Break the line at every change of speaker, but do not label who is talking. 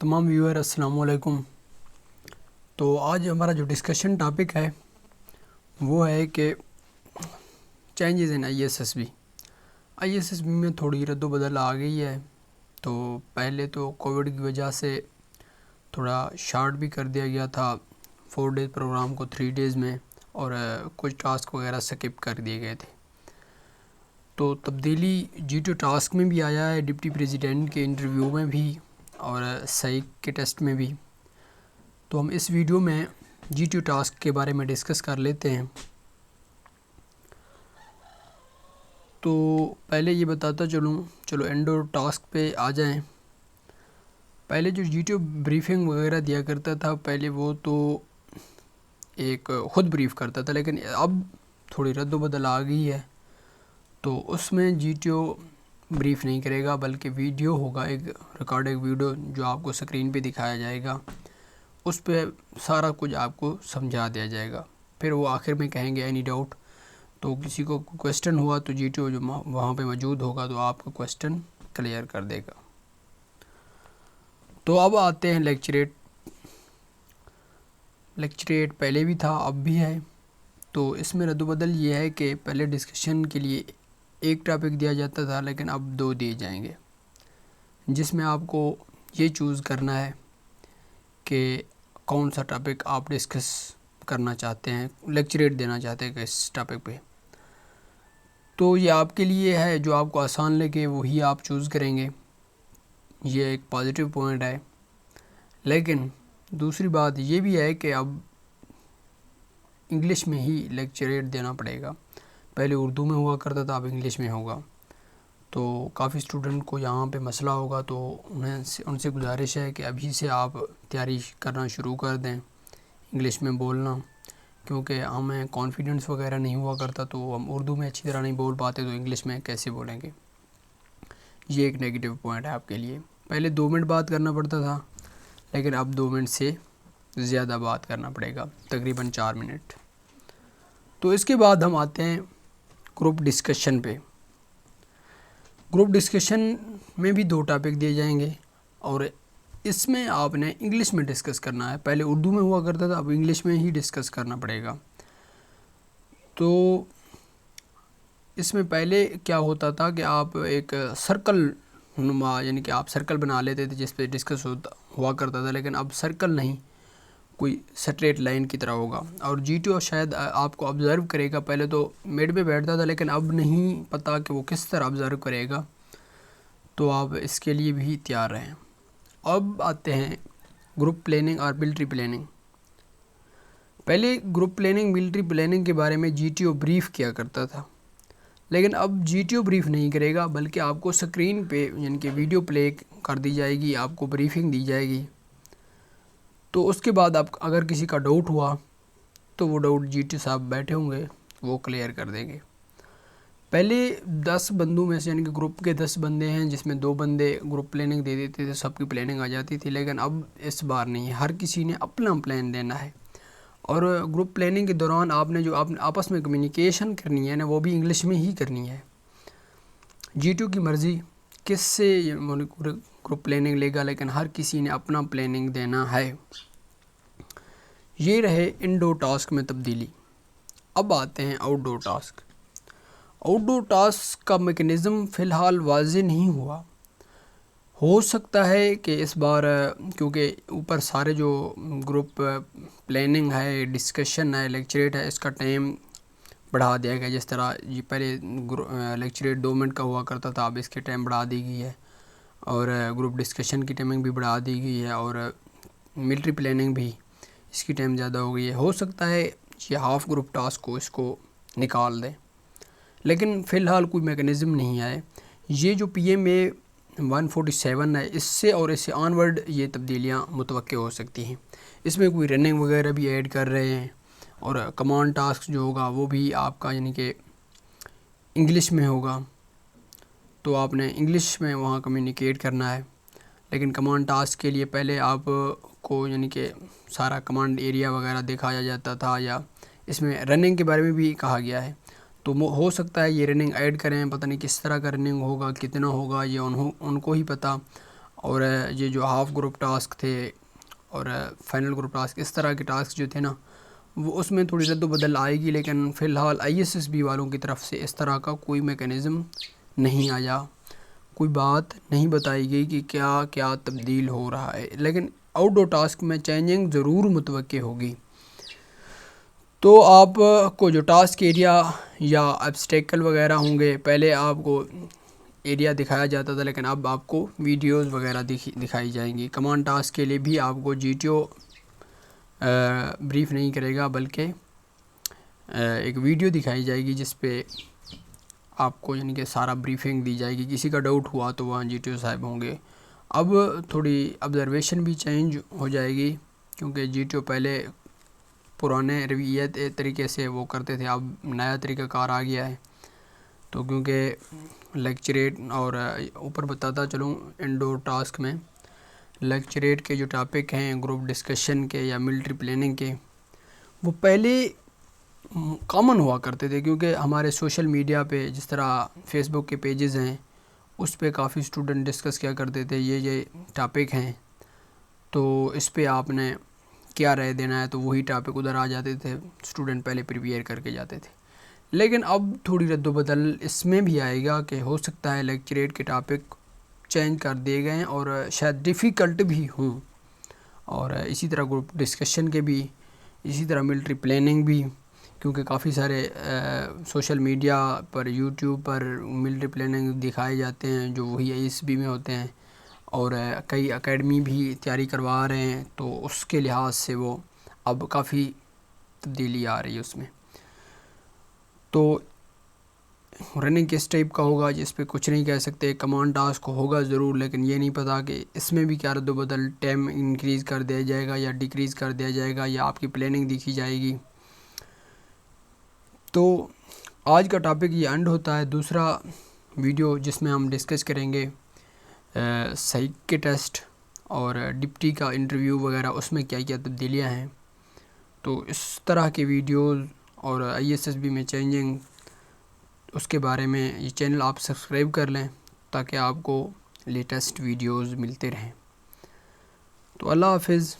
تمام ویور السلام علیکم۔ تو آج ہمارا جو ڈسکشن ٹاپک ہے وہ ہے کہ changes in I S S B میں تھوڑی رد و بدل آ گئی ہے۔ تو پہلے تو کووڈ کی وجہ سے تھوڑا شارٹ بھی کر دیا گیا تھا 4 ڈیز پروگرام کو 3 ڈیز میں، اور کچھ ٹاسک وغیرہ سکپ کر دیے گئے تھے۔ تو تبدیلی GTO ٹاسک میں بھی آیا ہے، ڈپٹی پریزیڈنٹ کے انٹرویو میں بھی، اور سائیک کے ٹیسٹ میں بھی۔ تو ہم اس ویڈیو میں GTO ٹاسک کے بارے میں ڈسکس کر لیتے ہیں۔ تو پہلے یہ بتاتا چلو انڈور ٹاسک پہ آ جائیں۔ پہلے جو GTO بریفنگ وغیرہ دیا کرتا تھا، پہلے وہ تو ایک خود بریف کرتا تھا، لیکن اب تھوڑی رد و بدل آ گئی ہے۔ تو اس میں GTO بریف نہیں کرے گا، بلکہ ویڈیو ہوگا، ایک ریکارڈنگ ویڈیو جو آپ کو سکرین پہ دکھایا جائے گا، اس پہ سارا کچھ آپ کو سمجھا دیا جائے گا۔ پھر وہ آخر میں کہیں گے اینی ڈاؤٹ، تو کسی کو کویسچن ہوا تو GTO جو وہاں پہ موجود ہوگا تو آپ کا کویسچن کلیئر کر دے گا۔ تو اب آتے ہیں لیکچریٹ پہلے بھی تھا، اب بھی ہے۔ تو اس میں رد و بدل یہ ہے کہ پہلے ڈسکشن کے لیے ایک ٹاپک دیا جاتا تھا، لیکن اب 2 دیے جائیں گے، جس میں آپ کو یہ چوز کرنا ہے کہ کون سا ٹاپک آپ ڈسکس کرنا چاہتے ہیں، لیکچریٹ دینا چاہتے ہیں کہ اس ٹاپک پہ۔ تو یہ آپ کے لیے ہے، جو آپ کو آسان لگے وہی آپ چوز کریں گے، یہ ایک پازیٹیو پوائنٹ ہے۔ لیکن دوسری بات یہ بھی ہے کہ اب انگلش میں ہی لیکچریٹ دینا پڑے گا، پہلے اردو میں ہوا کرتا تھا، اب انگلش میں ہوگا۔ تو کافی اسٹوڈنٹ کو یہاں پہ مسئلہ ہوگا، تو ان سے گزارش ہے کہ ابھی سے آپ تیاری کرنا شروع کر دیں انگلش میں بولنا، کیونکہ ہمیں کانفیڈنس وغیرہ نہیں ہوا کرتا، تو ہم اردو میں اچھی طرح نہیں بول پاتے، تو انگلش میں کیسے بولیں گے۔ یہ ایک نیگیٹو پوائنٹ ہے آپ کے لیے۔ پہلے 2 منٹ بات کرنا پڑتا تھا، لیکن اب 2 منٹ سے زیادہ بات کرنا پڑے گا، تقریباً 4 منٹ۔ تو اس کے بعد ہم آتے ہیں گروپ ڈسکشن پہ۔ گروپ ڈسکشن میں بھی 2 ٹاپک دیے جائیں گے، اور اس میں آپ نے انگلش میں ڈسکس کرنا ہے۔ پہلے اردو میں ہوا کرتا تھا، اب انگلش میں ہی ڈسکس کرنا پڑے گا۔ تو اس میں پہلے کیا ہوتا تھا کہ آپ ایک سرکل نما، یعنی کہ آپ سرکل بنا لیتے تھے جس پہ ڈسکس ہوا کرتا تھا، لیکن اب سرکل نہیں، کوئی سٹریٹ لائن کی طرح ہوگا۔ اور GTO شاید آپ کو آبزرو کرے گا، پہلے تو میڈ پہ بیٹھتا تھا، لیکن اب نہیں پتہ کہ وہ کس طرح آبزرو کرے گا، تو آپ اس کے لیے بھی تیار رہیں۔ اب آتے ہیں گروپ پلاننگ اور ملٹری پلاننگ۔ پہلے گروپ پلاننگ ملٹری پلاننگ کے بارے میں GTO بریف کیا کرتا تھا، لیکن اب GTO بریف نہیں کرے گا، بلکہ آپ کو سکرین پہ یعنی کہ ویڈیو پلے کر دی جائے گی، آپ کو بریفنگ دی جائے گی۔ تو اس کے بعد آپ اگر کسی کا ڈاؤٹ ہوا تو وہ ڈاؤٹ GTO صاحب بیٹھے ہوں گے، وہ کلیئر کر دیں گے۔ پہلے 10 بندوں میں سے، یعنی کہ گروپ کے 10 بندے ہیں، جس میں 2 بندے گروپ پلاننگ دے دیتے تھے، سب کی پلاننگ آ جاتی تھی، لیکن اب اس بار نہیں، ہر کسی نے اپنا پلان دینا ہے۔ اور گروپ پلاننگ کے دوران آپ نے جو آپس میں کمیونیکیشن کرنی ہے نا، وہ بھی انگلش میں ہی کرنی ہے۔ GTO کی مرضی کس سے گروپ پلاننگ لے گا، لیکن ہر کسی نے اپنا پلاننگ دینا ہے۔ یہ رہے انڈور ٹاسک میں تبدیلی۔ اب آتے ہیں آؤٹ ڈور ٹاسک۔ آؤٹ ڈور ٹاسک کا میکنزم فی الحال واضح نہیں ہوا۔ ہو سکتا ہے کہ اس بار کیونکہ اوپر سارے جو گروپ پلاننگ ہے، ڈسکشن ہے، لیکچریٹ ہے، اس کا ٹائم بڑھا دیا گیا، جس طرح یہ پہلے لیکچریٹ 2 منٹ کا ہوا کرتا تھا، اب اس کے ٹائم بڑھا دی گئی ہے، اور گروپ ڈسکشن کی ٹائمنگ بھی بڑھا دی گئی ہے، اور ملٹری پلاننگ بھی اس کی ٹائم زیادہ ہو گئی ہے۔ ہو سکتا ہے یہ ہاف گروپ ٹاسک کو اس کو نکال دیں، لیکن فی الحال کوئی میکنزم نہیں آئے۔ یہ جو PMA 147 ہے، اس سے اور اس سے آنورڈ یہ تبدیلیاں متوقع ہو سکتی ہیں۔ اس میں کوئی رننگ وغیرہ بھی ایڈ کر رہے ہیں، اور کمانڈ ٹاسک جو ہوگا وہ بھی آپ کا یعنی کہ انگلش میں ہوگا، تو آپ نے انگلش میں وہاں کمیونیکیٹ کرنا ہے۔ لیکن کمانڈ ٹاسک کے لیے پہلے آپ کو یعنی کہ سارا کمانڈ ایریا وغیرہ دکھایا جاتا تھا، یا اس میں رننگ کے بارے میں بھی کہا گیا ہے، تو ہو سکتا ہے یہ رننگ ایڈ کریں، پتہ نہیں کس طرح کا رننگ ہوگا، کتنا ہوگا، یہ ان کو ہی پتہ۔ اور یہ جو ہاف گروپ ٹاسک تھے اور فائنل گروپ ٹاسک، اس طرح کے ٹاسک جو تھے نا وہ اس میں تھوڑی رد و بدل آئے گی، لیکن فی الحال ISSB والوں کی طرف سے اس طرح کا کوئی میکانزم نہیں آیا، کوئی بات نہیں بتائی گئی کہ کیا کیا تبدیل ہو رہا ہے، لیکن آؤٹ ڈور ٹاسک میں چینجنگ ضرور متوقع ہوگی۔ تو آپ کو جو ٹاسک ایریا یا ابسٹیکل وغیرہ ہوں گے، پہلے آپ کو ایریا دکھایا جاتا تھا، لیکن اب آپ کو ویڈیوز وغیرہ دکھائی جائیں گی۔ کمانڈ ٹاسک کے لیے بھی آپ کو GTO بریف نہیں کرے گا، بلکہ ایک ویڈیو دکھائی جائے گی جس پہ آپ کو یعنی کہ سارا بریفنگ دی جائے گی، کسی کا ڈاؤٹ ہوا تو وہاں GTO صاحب ہوں گے۔ اب تھوڑی آبزرویشن بھی چینج ہو جائے گی، کیونکہ GTO پہلے پرانے رویت طریقے سے وہ کرتے تھے، اب نیا طریقہ کار آ گیا ہے۔ تو کیونکہ لیکچریٹ اور اوپر بتاتا چلوں انڈور ٹاسک میں لیکچریٹ کے جو ٹاپک ہیں گروپ ڈسکشن کے یا ملٹری پلاننگ کے، وہ پہلے کامن ہوا کرتے تھے، کیونکہ ہمارے سوشل میڈیا پہ جس طرح فیس بک کے پیجز ہیں اس پہ کافی اسٹوڈنٹ ڈسکس کیا کرتے تھے یہ ٹاپک ہیں، تو اس پہ آپ نے کیا رائے دینا ہے، تو وہی ٹاپک ادھر آ جاتے تھے، اسٹوڈنٹ پہلے پریپیئر کر کے جاتے تھے۔ لیکن اب تھوڑی رد و بدل اس میں بھی آئے گا کہ ہو سکتا ہے لیکچریٹ کے ٹاپک چینج کر دیے گئے اور شاید ڈیفیکلٹ بھی ہوں، اور اسی طرح گروپ ڈسکشن کے بھی، اسی طرح ملٹری پلاننگ بھی، کیونکہ کافی سارے سوشل میڈیا پر یوٹیوب پر ملٹری پلاننگ دکھائے جاتے ہیں جو وہی ISSB میں ہوتے ہیں، اور کئی اکیڈمی بھی تیاری کروا رہے ہیں، تو اس کے لحاظ سے وہ اب کافی تبدیلی آ رہی ہے اس میں۔ تو رننگ کس ٹائپ کا ہوگا جس پہ کچھ نہیں کہہ سکتے، کمانڈ ٹاسک ہوگا ضرور، لیکن یہ نہیں پتا کہ اس میں بھی کیا رد و بدل، ٹائم انکریز کر دیا جائے گا یا ڈیکریز کر دیا جائے گا، یا آپ کی پلاننگ دیکھی جائے گی۔ تو آج کا ٹاپک یہ اینڈ ہوتا ہے۔ دوسرا ویڈیو جس میں ہم ڈسکس کریں گے سائیک کے ٹیسٹ اور ڈپٹی کا انٹرویو وغیرہ، اس میں کیا کیا تبدیلیاں ہیں، تو اس طرح کے ویڈیوز اور ISSB میں چینجنگ، اس کے بارے میں یہ چینل آپ سبسکرائب کر لیں تاکہ آپ کو لیٹسٹ ویڈیوز ملتے رہیں۔ تو اللہ حافظ۔